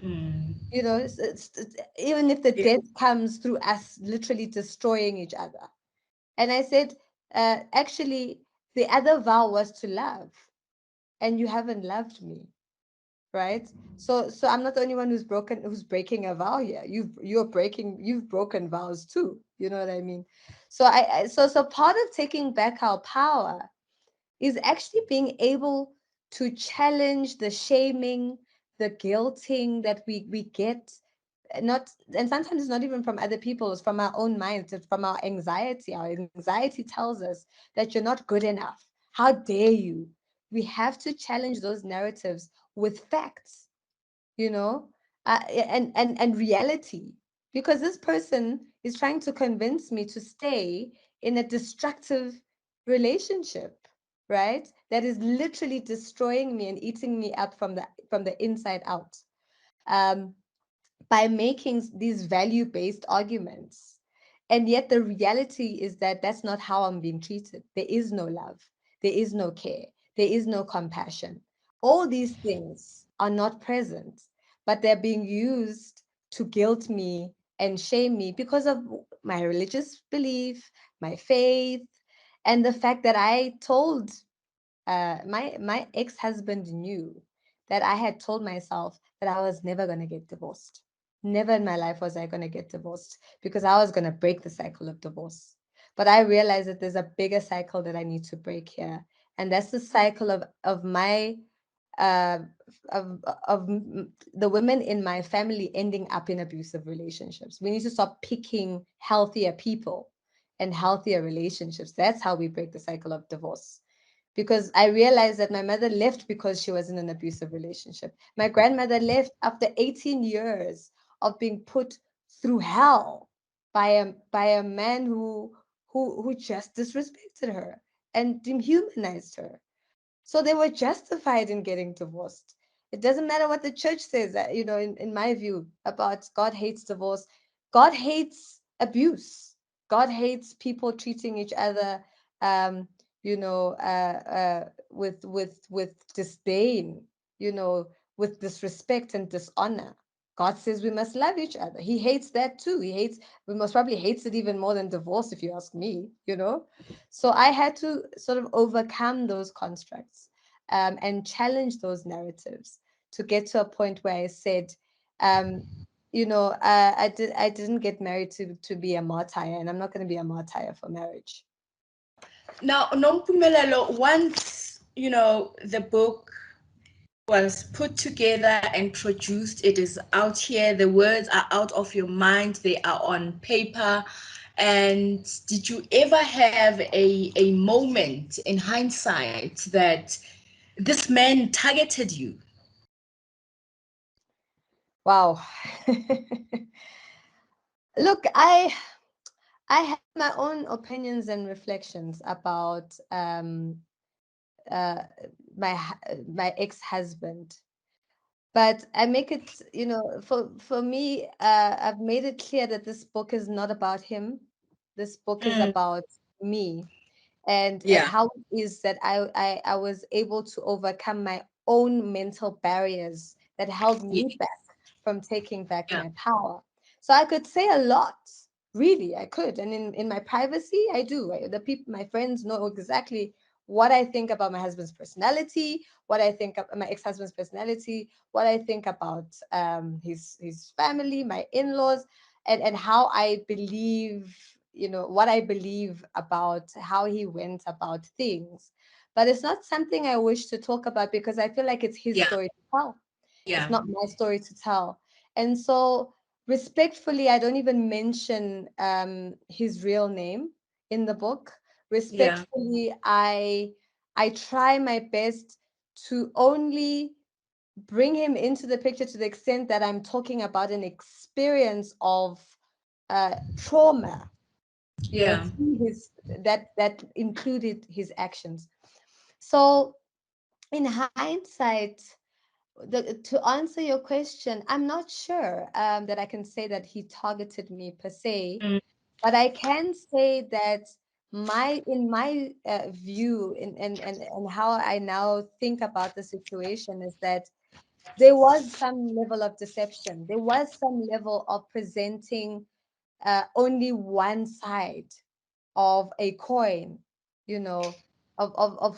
Mm. Even if the Yeah. death comes through us literally destroying each other. And I said, actually, the other vow was to love, and you haven't loved me, right? So I'm not the only one who's breaking a vow here. You've broken vows too. You know what I mean? So part of taking back our power is actually being able to challenge the shaming, the guilting that we get, not, and sometimes it's not even from other people, it's from our own minds, it's from our anxiety. Our anxiety tells us that you're not good enough. How dare you? We have to challenge those narratives with facts, you know, and reality, because this person is trying to convince me to stay in a destructive relationship, right, that is literally destroying me and eating me up from the inside out, um, by making these value based arguments. And yet, the reality is that that's not how I'm being treated. There is no love, there is no care, there is no compassion. All these things are not present, but they're being used to guilt me and shame me because of my religious belief, my faith, and the fact that I told, my ex-husband knew that I had told myself that I was never going to get divorced. Never in my life was I going to get divorced because I was going to break the cycle of divorce. But I realized that there's a bigger cycle that I need to break here, and that's the cycle of my uh, the women in my family ending up in abusive relationships. We need to stop picking healthier people and healthier relationships. That's how we break the cycle of divorce, because I realized that my mother left because she was in an abusive relationship. My grandmother left after 18 years of being put through hell by a man who just disrespected her and dehumanized her. So they were justified in getting divorced. It doesn't matter what the church says, in my view, about God hates divorce. God hates abuse. God hates people treating each other, um, with disdain, with disrespect and dishonor. God says we must love each other. He hates that too. We most probably hates it even more than divorce, if you ask me. So I had to sort of overcome those constructs, and challenge those narratives to get to a point where I said, um, I didn't get married to be a martyr, and I'm not going to be a martyr for marriage. Now, Nompumelelo, once the book was put together and produced, it is out here. The words are out of your mind. They are on paper. And did you ever have a moment in hindsight that this man targeted you? Wow. Look, I have my own opinions and reflections about uh, my ex-husband, but I make it, for me, I've made it clear that this book is not about him. This book is Mm, about me, and yeah. how it is that I was able to overcome my own mental barriers that held Yeah. me back from taking back Yeah. my power. So I could say a lot, really, I could. And in my privacy, I do. The people, my friends know exactly what I think about my husband's personality, what I think of my ex-husband's personality, what I think about his family, my in-laws, and how I believe, what I believe about how he went about things. But it's not something I wish to talk about because I feel like it's his Yeah. story to tell. It's Yeah. not my story to tell. And so, respectfully, I don't even mention his real name in the book. Yeah. Respectfully, I try my best to only bring him into the picture to the extent that I'm talking about an experience of trauma Yeah. through his that included his actions. So, in hindsight, to answer your question, I'm not sure that I can say that he targeted me per se, Mm, but I can say that in my view and how I now think about the situation is that there was some level of deception. There was some level of presenting only one side of a coin, you know, of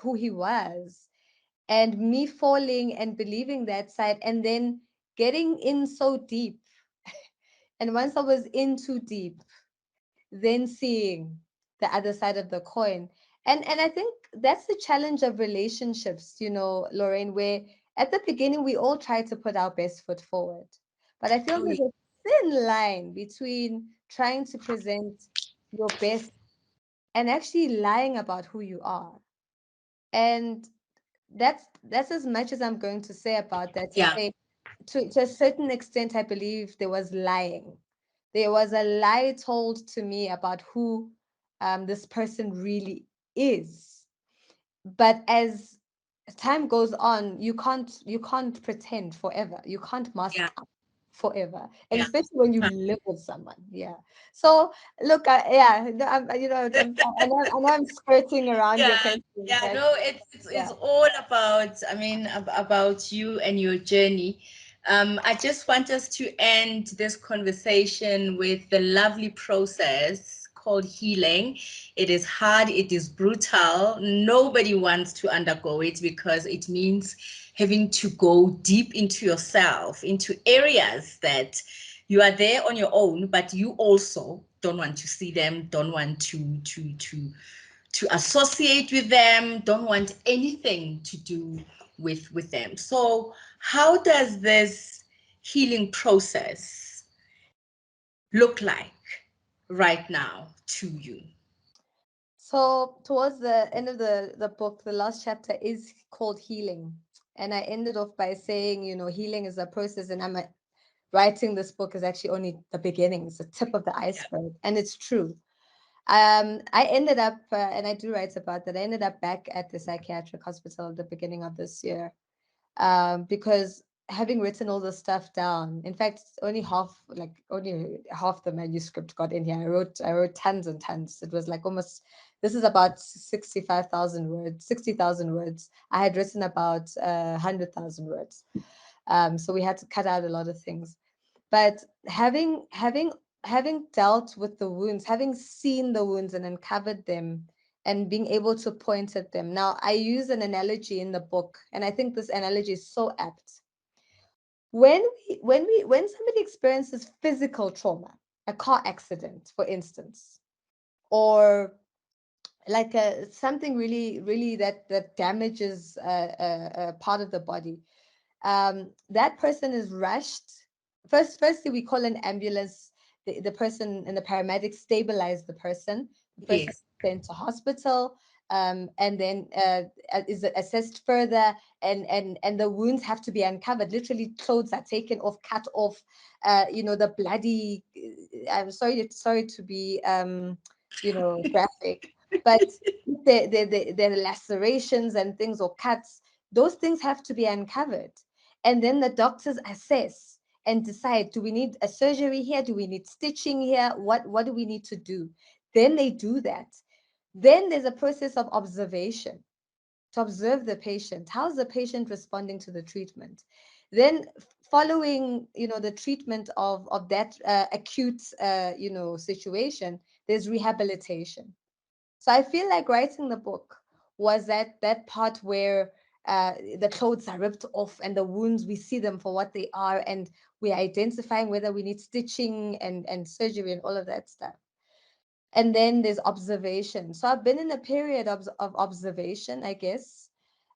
who he was, and me falling and believing that side, and then getting in so deep. And once I was in too deep, then seeing the other side of the coin. And I think that's the challenge of relationships, Lorraine, where at the beginning we all try to put our best foot forward. But I feel oh, there's a thin line between trying to present your best and actually lying about who you are. And that's as much as I'm going to say about that, to yeah. say to a certain extent I believe there was lying. There was a lie told to me about who this person really is. But as time goes on, you can't pretend forever. You can't mask Yeah. up forever, and Yeah. especially when you live with someone. Yeah. So look, yeah, no, I know I'm skirting around Yeah, your question, yeah, but no, it's yeah. all about, I mean, about you and your journey. I just want us to end this conversation with the lovely process called healing. It is hard, it is brutal. Nobody wants to undergo it because it means having to go deep into yourself, into areas that you are there on your own, but you also don't want to see them, don't want to associate with them, don't want anything to do with them. So how does this healing process look like right now to you? So towards the end of the book, the last chapter is called healing. And I ended off by saying, healing is a process, and writing this book is actually only the beginning. It's the tip of the Yeah. iceberg. And it's true. I ended up, and I do write about that, I ended up back at the psychiatric hospital at the beginning of this year, because having written all the stuff down, in fact, only half the manuscript got in here. I wrote tons and tons. It was like almost, this is about 65,000 words, 60,000 words. I had written about 100,000 words. So we had to cut out a lot of things. But having dealt with the wounds, having seen the wounds and uncovered them, and being able to point at them. Now, I use an analogy in the book, and I think this analogy is so apt. When somebody experiences physical trauma, a car accident, for instance, or like something really, really that damages a part of the body, that person is rushed. Firstly, we call an ambulance. The person and the paramedics stabilize the person. The person is Yes. sent to hospital, and then is assessed further, and the wounds have to be uncovered. Literally, clothes are taken off, cut off. The bloody. I'm sorry to be graphic, but the lacerations and things or cuts, those things have to be uncovered. And then the doctors assess and decide, do we need a surgery here? Do we need stitching here? What do we need to do? Then they do that. Then there's a process of observation to observe the patient. How's the patient responding to the treatment? Then following, the treatment of that acute, situation, there's rehabilitation. So I feel like writing the book was that part where the clothes are ripped off and the wounds, we see them for what they are, and we're identifying whether we need stitching and surgery and all of that stuff. And then there's observation. So I've been in a period of observation, I guess,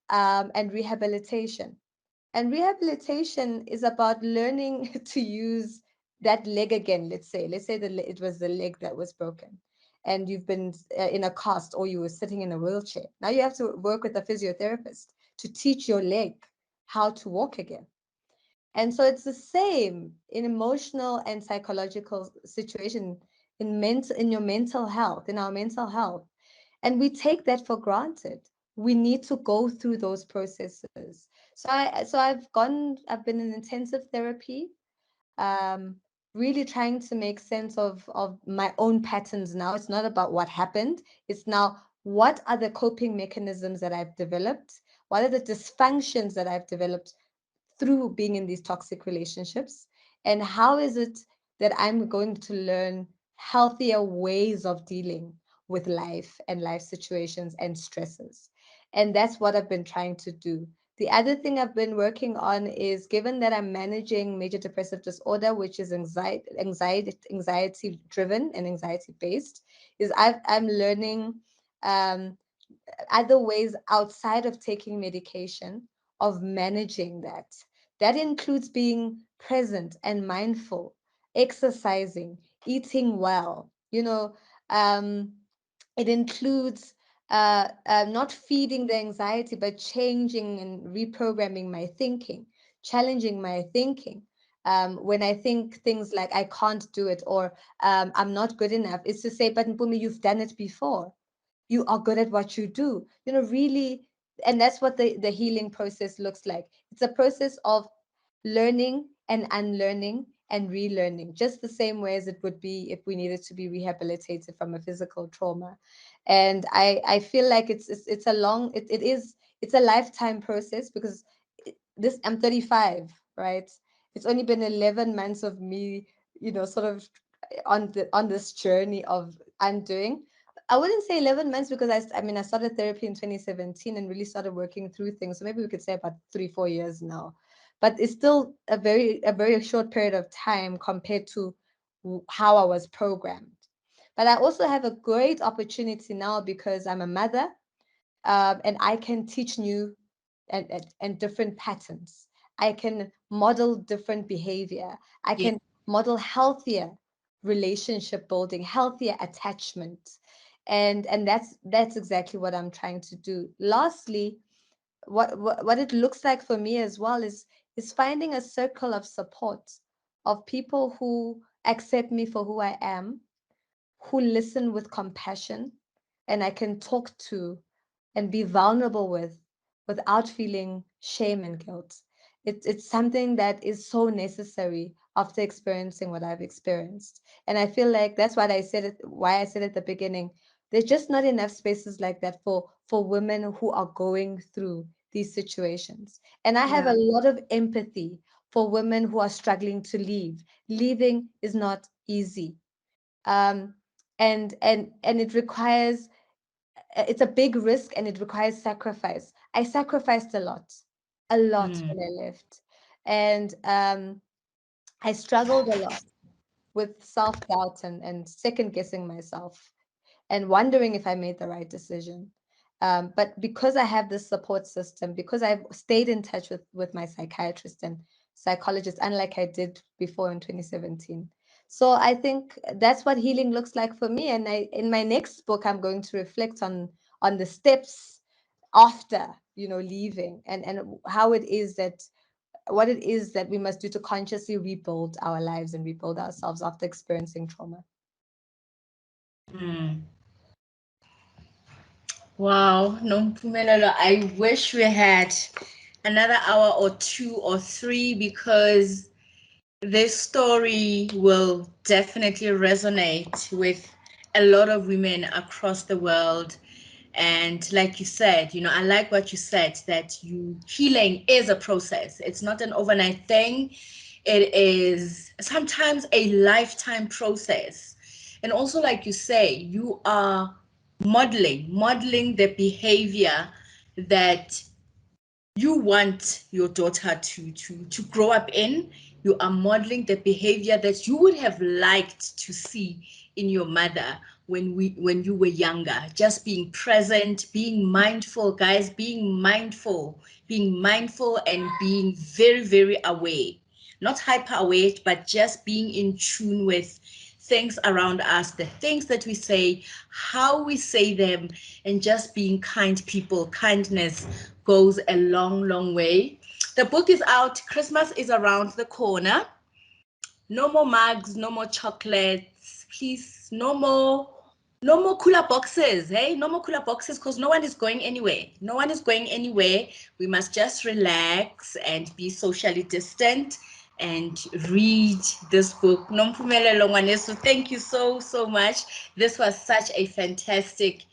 and rehabilitation. And rehabilitation is about learning to use that leg again. Let's say it was the leg that was broken, and you've been in a cast, or you were sitting in a wheelchair. Now you have to work with a physiotherapist to teach your leg how to walk again. And so it's the same in emotional and psychological situation, in your mental health, in our mental health. And we take that for granted. We need to go through those processes. I've been in intensive therapy, um, really trying to make sense of my own patterns now. It's not about what happened. It's now, what are the coping mechanisms that I've developed? What are the dysfunctions that I've developed through being in these toxic relationships? And how is it that I'm going to learn healthier ways of dealing with life and life situations and stresses? And that's what I've been trying to do. The other thing I've been working on is, given that I'm managing major depressive disorder, which is anxiety driven and anxiety based, is I'm learning um, other ways outside of taking medication of managing that. That includes being present and mindful, exercising, eating well. Um, it includes not feeding the anxiety, but changing and reprogramming my thinking, challenging my thinking. When I think things like I can't do it, or I'm not good enough, is to say, but Mpumi, you've done it before. You are good at what you do. Really. And that's what the healing process looks like. It's a process of learning and unlearning and relearning, just the same way as it would be if we needed to be rehabilitated from a physical trauma. And I feel like it's a long it is it's a lifetime process, because this I'm 35, right? It's only been 11 months of me, sort of on this journey of undoing. I wouldn't say 11 months, because I started therapy in 2017 and really started working through things. So maybe we could say about 3-4 years now, but it's still a very short period of time compared to how I was programmed. But I also have a great opportunity now, because I'm a mother, and I can teach new and different patterns. I can model different behavior. I Yeah. can model healthier relationship building, healthier attachment, and that's exactly what I'm trying to do. Lastly, what it looks like for me as well is finding a circle of support, of people who accept me for who I am, who listen with compassion, and I can talk to and be vulnerable with, without feeling shame and guilt. It's something that is so necessary after experiencing what I've experienced. And I feel like that's why I said at the beginning, there's just not enough spaces like that for women who are going through these situations. And I have Yeah. a lot of empathy for women who are struggling to leave. Leaving is not easy. Um, and it requires, it's a big risk, and it requires sacrifice. I sacrificed a lot Mm. when I left. And I struggled a lot with self-doubt and second guessing myself and wondering if I made the right decision. But because I have this support system, because I've stayed in touch with my psychiatrist and psychologist, unlike I did before in 2017. So I think that's what healing looks like for me. And in my next book, I'm going to reflect on the steps after, leaving, and how it is that what it is that we must do to consciously rebuild our lives and rebuild ourselves after experiencing trauma. Mm. Wow, no, Mpumelelo, I wish we had another hour or two or three, because this story will definitely resonate with a lot of women across the world. And like you said, I like what you said, that healing is a process. It's not an overnight thing. It is sometimes a lifetime process. And also, like you say, you are modeling the behavior that you want your daughter to grow up in. You are modeling the behavior that you would have liked to see in your mother when you were younger. Just being present, being mindful, guys, being mindful and being very, very aware. Not hyper aware, but just being in tune with things around us, the things that we say, how we say them, and just being kind people. Kindness goes a long, long way. The book is out. Christmas is around the corner. No more mugs, no more chocolates, please. No more cooler boxes. Hey, no more cooler boxes, because no one is going anywhere. No one is going anywhere. We must just relax and be socially distant and read this book. Nomphumelelo Ngwaneso, thank you so much. This was such a fantastic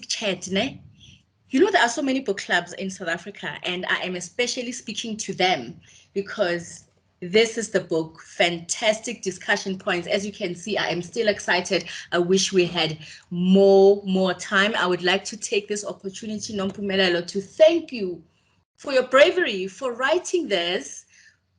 chat, ne? You know, there are so many book clubs in South Africa, and I am especially speaking to them because this is the book. Fantastic discussion points. As you can see, I am still excited. I wish we had more time. I would like to take this opportunity, Nompumelelo, to thank you for your bravery, for writing this,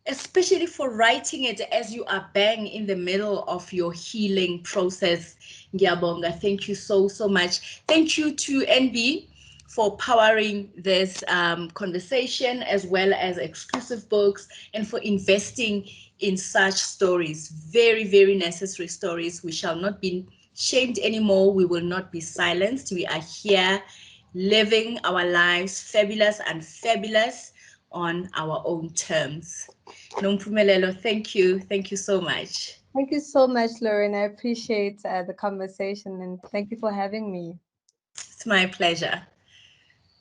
especially for writing it as you are bang in the middle of your healing process. Ngiyabonga. Thank you so much. Thank you to NB for powering this conversation, as well as exclusive books, and for investing in such stories. Very, very necessary stories. We shall not be shamed anymore. We will not be silenced. We are here living our lives fabulous and fabulous on our own terms. Nompumelelo, thank you. Thank you so much. Thank you so much, Lauren. I appreciate the conversation and thank you for having me. It's my pleasure.